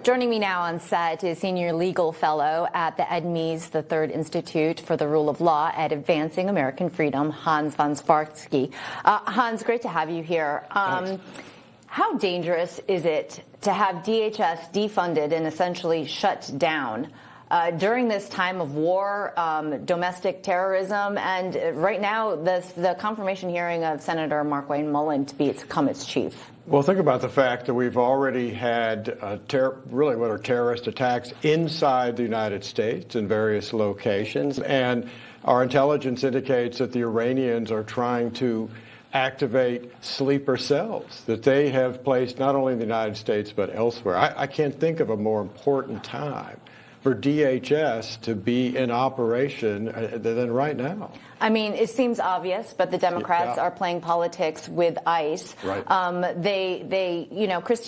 Joining me now on set is Senior Legal Fellow at the Ed Meese III Institute for the Rule of Law at Advancing American Freedom, Hans von Spakovsky. Hans, great to have you here. How dangerous is it to have DHS defunded and essentially shut down during this time of war, domestic terrorism, and right now the confirmation hearing of Senator Markwayne Mullin to become its chief? Well, think about the fact that we've already had really what are terrorist attacks inside the United States in various locations, and our intelligence indicates that the Iranians are trying to activate sleeper cells that they have placed not only in the United States but elsewhere. I can't think of a more important time for DHS to be in operation than right now. I mean, it seems obvious, but the Democrats are playing politics with ICE. Right. Kristi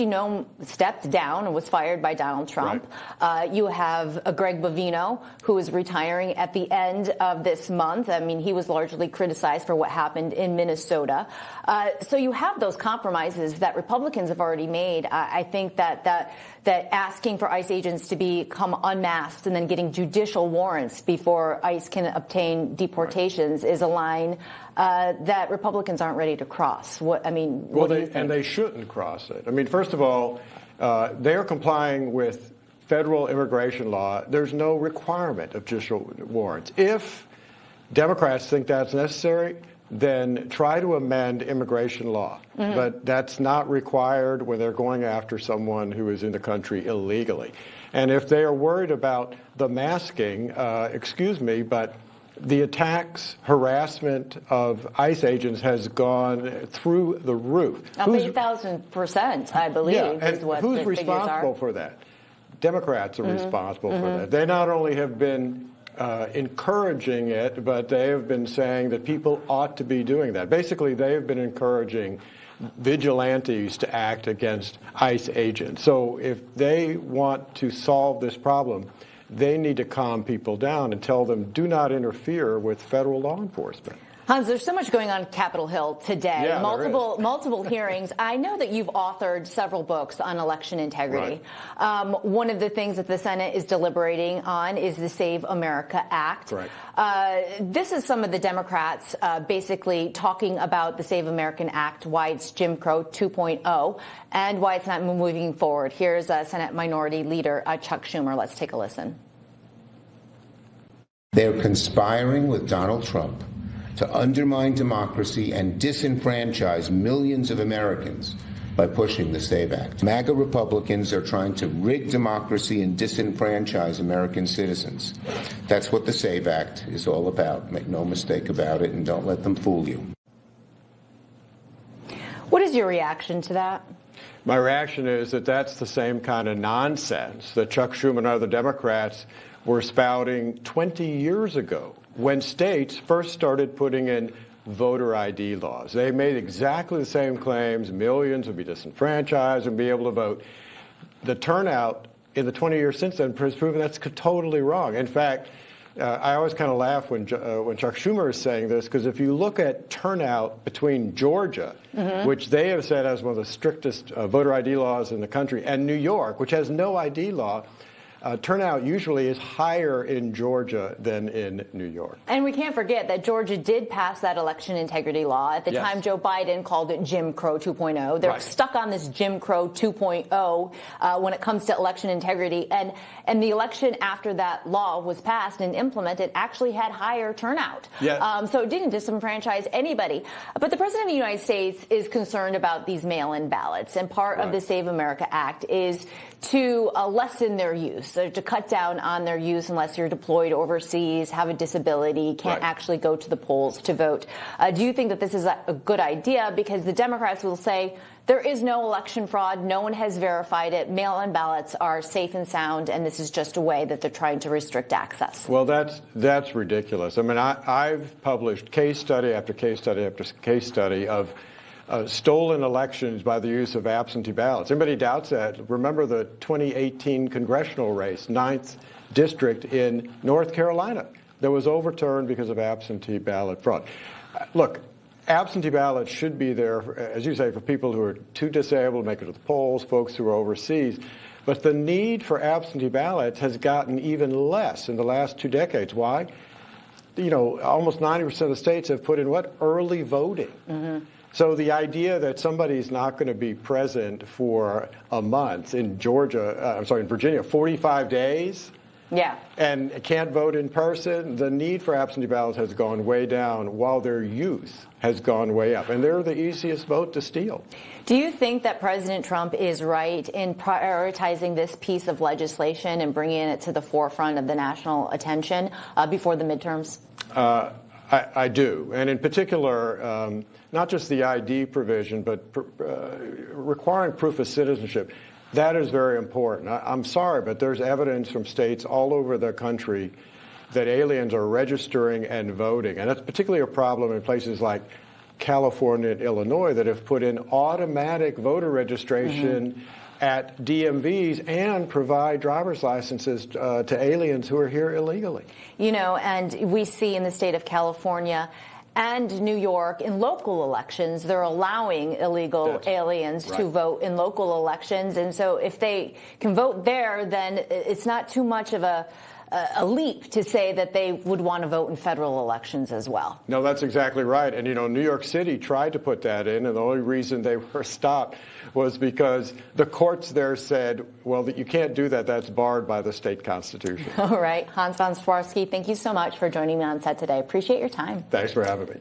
Noem stepped down and was fired by Donald Trump. Right. You have Greg Bovino, who is retiring at the end of this month. I mean, he was largely criticized for what happened in Minnesota. So you have those compromises that Republicans have already made. I think that asking for ICE agents to become unmasked and then getting judicial warrants before ICE can obtain deportations is a line that Republicans aren't ready to cross. What do you think? And they shouldn't cross it. I mean, first of all, they are complying with federal immigration law. There's no requirement of judicial warrants. If Democrats think that's necessary, then try to amend immigration law. Mm-hmm. But that's not required when they're going after someone who is in the country illegally. And if they are worried about the masking, but the attacks, harassment of ICE agents has gone through the roof. Up 8,000%, I believe, is what the figures are. Who's responsible for that? Democrats are responsible for that. They not only have been encouraging it, but they have been saying that people ought to be doing that. Basically, they have been encouraging vigilantes to act against ICE agents. So if they want to solve this problem, they need to calm people down and tell them, do not interfere with federal law enforcement. Hans, there's so much going on Capitol Hill today. Yeah, multiple hearings. I know that you've authored several books on election integrity. Right. One of the things that the Senate is deliberating on is the Save America Act. Right. This is some of the Democrats basically talking about the Save American Act, why it's Jim Crow 2.0, and why it's not moving forward. Here's Senate Minority Leader Chuck Schumer. Let's take a listen. They're conspiring with Donald Trump to undermine democracy and disenfranchise millions of Americans by pushing the SAVE Act. MAGA Republicans are trying to rig democracy and disenfranchise American citizens. That's what the SAVE Act is all about. Make no mistake about it, and don't let them fool you. What is your reaction to that? My reaction is that that's the same kind of nonsense that Chuck Schumer and other Democrats were spouting 20 years ago, when states first started putting in voter ID laws. They made exactly the same claims. Millions would be disenfranchised and be able to vote. The turnout in the 20 years since then has proven that's totally wrong. In fact, I always kind of laugh when Chuck Schumer is saying this, because if you look at turnout between Georgia, which they have said has one of the strictest voter ID laws in the country, and New York, which has no ID law, turnout usually is higher in Georgia than in New York. And we can't forget that Georgia did pass that election integrity law. At the time, Joe Biden called it Jim Crow 2.0. They're stuck on this Jim Crow 2.0 when it comes to election integrity. And the election after that law was passed and implemented actually had higher turnout. So it didn't disenfranchise anybody. But the President of the United States is concerned about these mail-in ballots. And part of the Save America Act is to lessen their use, so to cut down on their use unless you're deployed overseas, have a disability, can't actually go to the polls to vote. Do you think that this is a good idea? Because the Democrats will say there is no election fraud. No one has verified it. Mail-in ballots are safe and sound, and this is just a way that they're trying to restrict access. Well, that's ridiculous. I mean, I've published case study after case study after case study of stolen elections by the use of absentee ballots. Anybody doubts that? Remember the 2018 congressional race, 9th District in North Carolina, that was overturned because of absentee ballot fraud. Look, absentee ballots should be there, as you say, for people who are too disabled to make it to the polls, folks who are overseas. But the need for absentee ballots has gotten even less in the last 2 decades. Why? Almost 90% of the states have put in what? Early voting. Mm-hmm. So the idea that somebody's not going to be present for a month in in Virginia, 45 days, yeah, and can't vote in person, the need for absentee ballots has gone way down while their use has gone way up. And they're the easiest vote to steal. Do you think that President Trump is right in prioritizing this piece of legislation and bringing it to the forefront of the national attention before the midterms? I do. And in particular, not just the ID provision, but requiring proof of citizenship. That is very important. I'm sorry, but there's evidence from states all over the country that aliens are registering and voting. And that's particularly a problem in places like California and Illinois that have put in automatic voter registration at DMVs and provide driver's licenses to aliens who are here illegally. And we see in the state of California and New York, in local elections, they're allowing illegal aliens to vote in local elections. And so if they can vote there, then it's not too much of a leap to say that they would want to vote in federal elections as well. No, that's exactly right. And, New York City tried to put that in, and the only reason they were stopped was because the courts there said, well, that you can't do that. That's barred by the state constitution. All right. Hans von Spakovsky, thank you so much for joining me on set today. Appreciate your time. Thanks for having me.